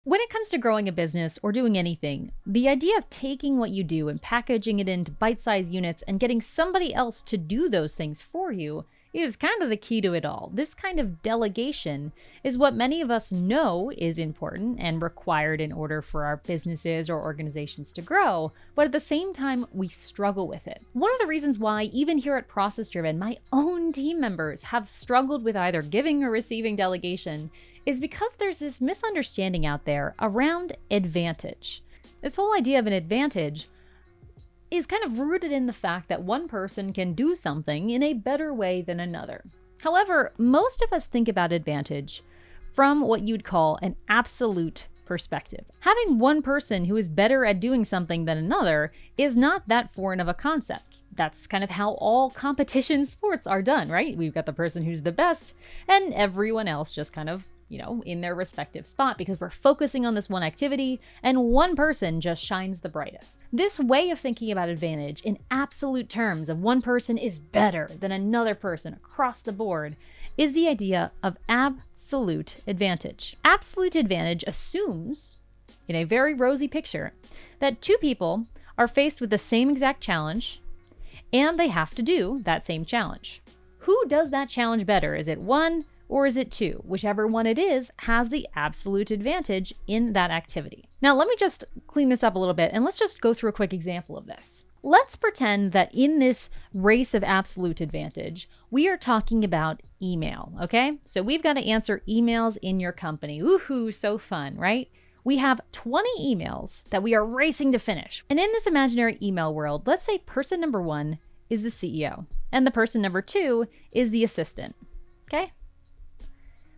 When it comes to growing a business or doing anything, the idea of taking what you do and packaging it into bite-sized units and getting somebody else to do those things for you is kind of the key to it all. This kind of delegation is what many of us know is important and required in order for our businesses or organizations to grow, but at the same time, we struggle with it. One of the reasons why, even here at ProcessDriven, my own team members have struggled with either giving or receiving delegation is because there's this misunderstanding out there around advantage. This whole idea of an advantage is kind of rooted in the fact that one person can do something in a better way than another. However, most of us think about advantage from what you'd call an absolute perspective. Having one person who is better at doing something than another is not that foreign of a concept. That's kind of how all competition sports are done, right? We've got the person who's the best and everyone else just kind of in their respective spot because we're focusing on this one activity and one person just shines the brightest. This way of thinking about advantage in absolute terms of one person is better than another person across the board is the idea of absolute advantage. Absolute advantage assumes, in a very rosy picture, that two people are faced with the same exact challenge and they have to do that same challenge. Who does that challenge better? Is it one or is it two? Whichever one it is has the absolute advantage in that activity. Now, let me just clean this up a little bit and let's just go through a quick example of this. Let's pretend that in this race of absolute advantage, we are talking about email, okay? So we've got to answer emails in your company. Woohoo, so fun, right? We have 20 emails that we are racing to finish. And in this imaginary email world, let's say person number one is the CEO and the person number two is the assistant, okay?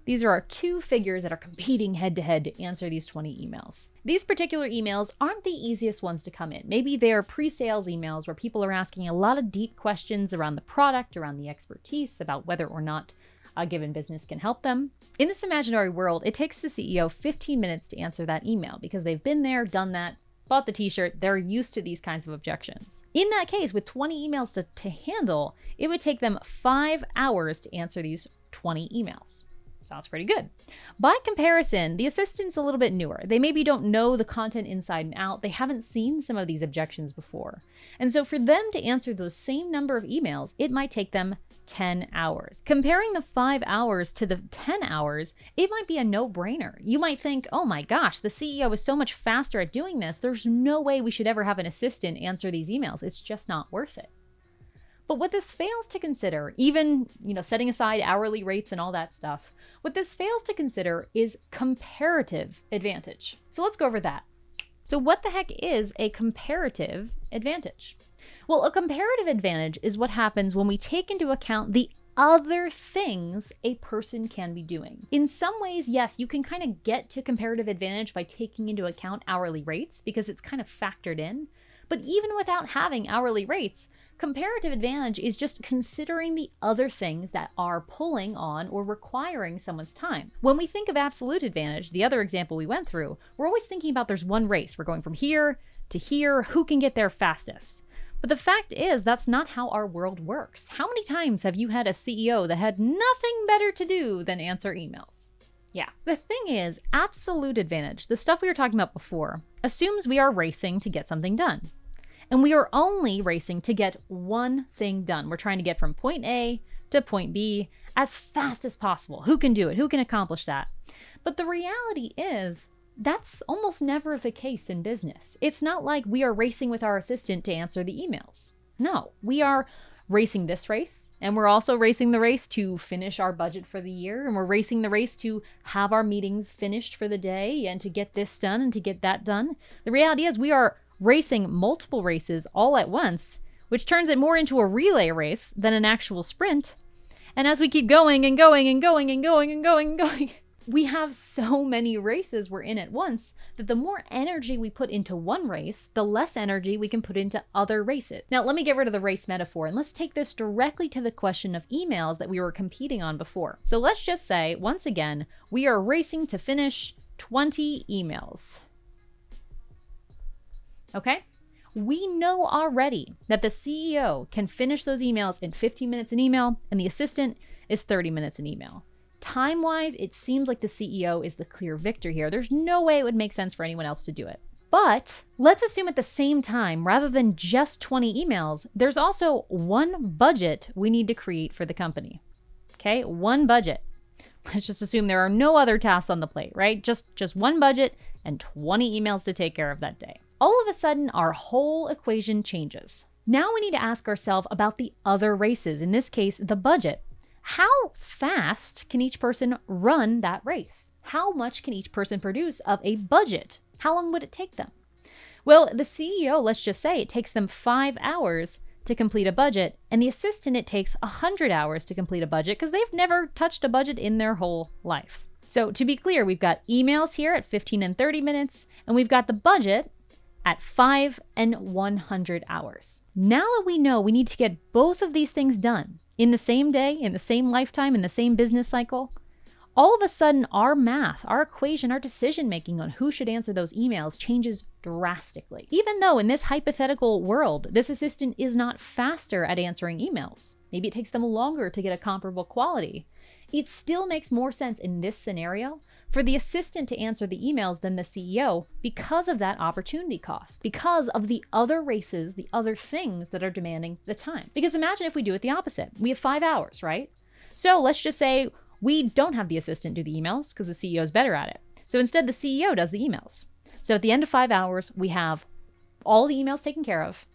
These are our two figures that are competing head-to-head to answer these 20 emails. These particular emails aren't the easiest ones to come in. Maybe they're pre-sales emails where people are asking a lot of deep questions around the product, around the expertise, about whether or not a given business can help them. In this imaginary world, it takes the CEO 15 minutes to answer that email because they've been there, done that, bought the t-shirt, they're used to these kinds of objections. In that case, with 20 emails to handle, it would take them 5 hours to answer these 20 emails. Sounds pretty good. By comparison, the assistant's a little bit newer. They maybe don't know the content inside and out. They haven't seen some of these objections before. And so for them to answer those same number of emails, it might take them 10 hours. Comparing the 5 hours to the 10 hours, it might be a no-brainer. You might think, oh my gosh, the CEO is so much faster at doing this. There's no way we should ever have an assistant answer these emails. It's just not worth it. But what this fails to consider, even, setting aside hourly rates and all that stuff, what this fails to consider is comparative advantage. So let's go over that. So what the heck is a comparative advantage? Well, a comparative advantage is what happens when we take into account the other things a person can be doing. In some ways, yes, you can kind of get to comparative advantage by taking into account hourly rates because it's kind of factored in. But even without having hourly rates, comparative advantage is just considering the other things that are pulling on or requiring someone's time. When we think of absolute advantage, the other example we went through, we're always thinking about there's one race. We're going from here to here, who can get there fastest? But the fact is, that's not how our world works. How many times have you had a CEO that had nothing better to do than answer emails? Yeah. The thing is, absolute advantage, the stuff we were talking about before, assumes we are racing to get something done. And we are only racing to get one thing done. We're trying to get from point A to point B as fast as possible. Who can do it? Who can accomplish that? But the reality is, that's almost never the case in business. It's not like we are racing with our assistant to answer the emails. No, we are racing this race, and we're also racing the race to finish our budget for the year, and we're racing the race to have our meetings finished for the day and to get this done and to get that done. The reality is we are racing multiple races all at once, which turns it more into a relay race than an actual sprint. And as we keep going and going and going and going and going and going, we have so many races we're in at once that the more energy we put into one race, the less energy we can put into other races. Now, let me get rid of the race metaphor and let's take this directly to the question of emails that we were competing on before. So let's just say, once again, we are racing to finish 20 emails. Okay? We know already that the CEO can finish those emails in 15 minutes an email and the assistant is 30 minutes an email. Time-wise, it seems like the CEO is the clear victor here. There's no way it would make sense for anyone else to do it. But let's assume at the same time, rather than just 20 emails, there's also one budget we need to create for the company. Okay, one budget. Let's just assume there are no other tasks on the plate, right? Just one budget and 20 emails to take care of that day. All of a sudden, our whole equation changes. Now we need to ask ourselves about the other races, in this case, the budget. How fast can each person run that race? How much can each person produce of a budget? How long would it take them? Well, the CEO, let's just say it takes them 5 hours to complete a budget, and the assistant, it takes 100 hours to complete a budget because they've never touched a budget in their whole life. So to be clear, we've got emails here at 15 and 30 minutes, and we've got the budget at 5 and 100 hours. Now that we know we need to get both of these things done in the same day, in the same lifetime, in the same business cycle, all of a sudden our math, our equation, our decision making on who should answer those emails changes drastically. Even though in this hypothetical world, this assistant is not faster at answering emails, maybe it takes them longer to get a comparable quality, it still makes more sense in this scenario for the assistant to answer the emails than the CEO because of that opportunity cost, because of the other races, the other things that are demanding the time. Because imagine if we do it the opposite. We have 5 hours, right? So let's just say we don't have the assistant do the emails because the CEO is better at it. So instead, the CEO does the emails. So at the end of 5 hours, we have all the emails taken care of.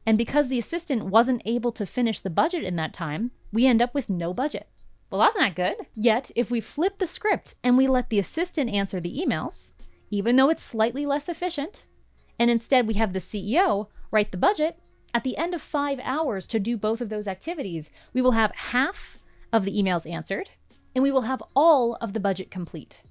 And because the assistant wasn't able to finish the budget in that time, we end up with no budget. Well, that's not good. Yet, if we flip the script and we let the assistant answer the emails, even though it's slightly less efficient, and instead we have the CEO write the budget, at the end of 5 hours to do both of those activities, we will have half of the emails answered, and we will have all of the budget complete.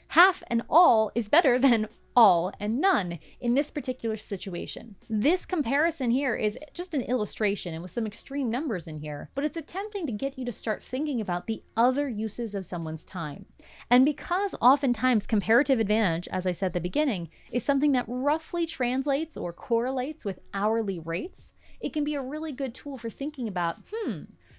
Half and all is better than all and none in this particular situation. This comparison here is just an illustration and with some extreme numbers in here, but it's attempting to get you to start thinking about the other uses of someone's time. And because oftentimes comparative advantage, as I said at the beginning, is something that roughly translates or correlates with hourly rates, it can be a really good tool for thinking about,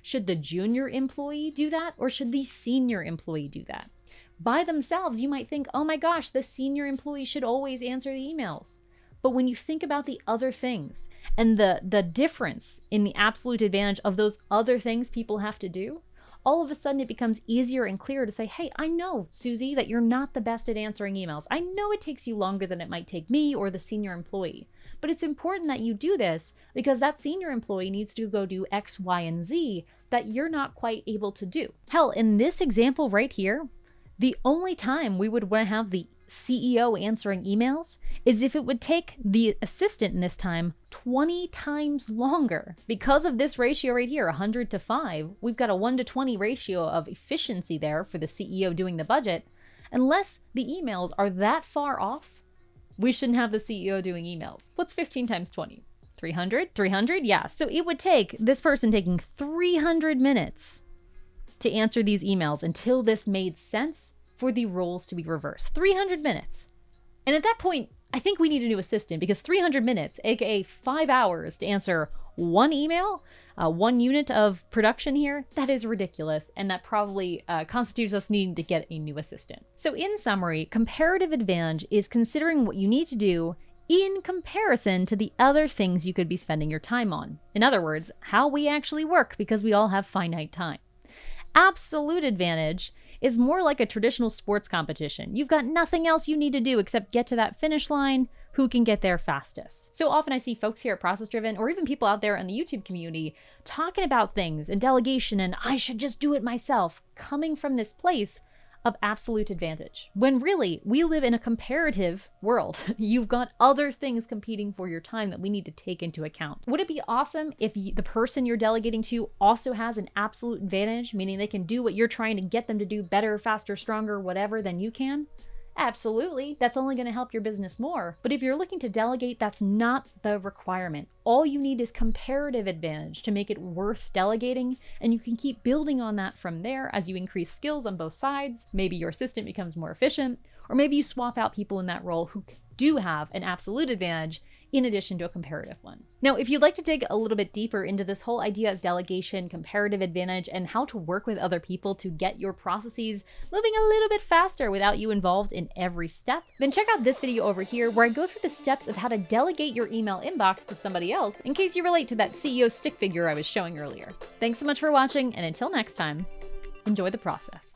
should the junior employee do that or should the senior employee do that? By themselves, you might think, oh my gosh, the senior employee should always answer the emails. But when you think about the other things and the difference in the absolute advantage of those other things people have to do, all of a sudden it becomes easier and clearer to say, hey, I know, Susie, that you're not the best at answering emails. I know it takes you longer than it might take me or the senior employee. But it's important that you do this because that senior employee needs to go do X, Y, and Z that you're not quite able to do. Hell, in this example right here, the only time we would want to have the CEO answering emails is if it would take the assistant in this time 20 times longer. Because of this ratio right here, 100 to 5, we've got a 1 to 20 ratio of efficiency there for the CEO doing the budget. Unless the emails are that far off, we shouldn't have the CEO doing emails. What's 15 times 20? 300? 300? Yeah, so it would take this person taking 300 minutes to answer these emails until this made sense for the roles to be reversed. 300 minutes. And at that point, I think we need a new assistant because 300 minutes, aka 5 hours to answer one email, 1 unit of production here, that is ridiculous. And that probably constitutes us needing to get a new assistant. So in summary, comparative advantage is considering what you need to do in comparison to the other things you could be spending your time on. In other words, how we actually work because we all have finite time. Absolute advantage is more like a traditional sports competition. You've got nothing else you need to do except get to that finish line, who can get there fastest. So often I see folks here at ProcessDriven or even people out there in the YouTube community talking about things and delegation and I should just do it myself, coming from this place of absolute advantage. When really, we live in a comparative world. You've got other things competing for your time that we need to take into account. Would it be awesome if the person you're delegating to also has an absolute advantage, meaning they can do what you're trying to get them to do better, faster, stronger, whatever than you can? Absolutely, that's only going to help your business more. But if you're looking to delegate, that's not the requirement. All you need is comparative advantage to make it worth delegating, and you can keep building on that from there as you increase skills on both sides. Maybe your assistant becomes more efficient, Or maybe you swap out people in that role who do have an absolute advantage in addition to a comparative one. Now, if you'd like to dig a little bit deeper into this whole idea of delegation, comparative advantage, and how to work with other people to get your processes moving a little bit faster without you involved in every step, then check out this video over here where I go through the steps of how to delegate your email inbox to somebody else in case you relate to that CEO stick figure I was showing earlier. Thanks so much for watching, and until next time, enjoy the process.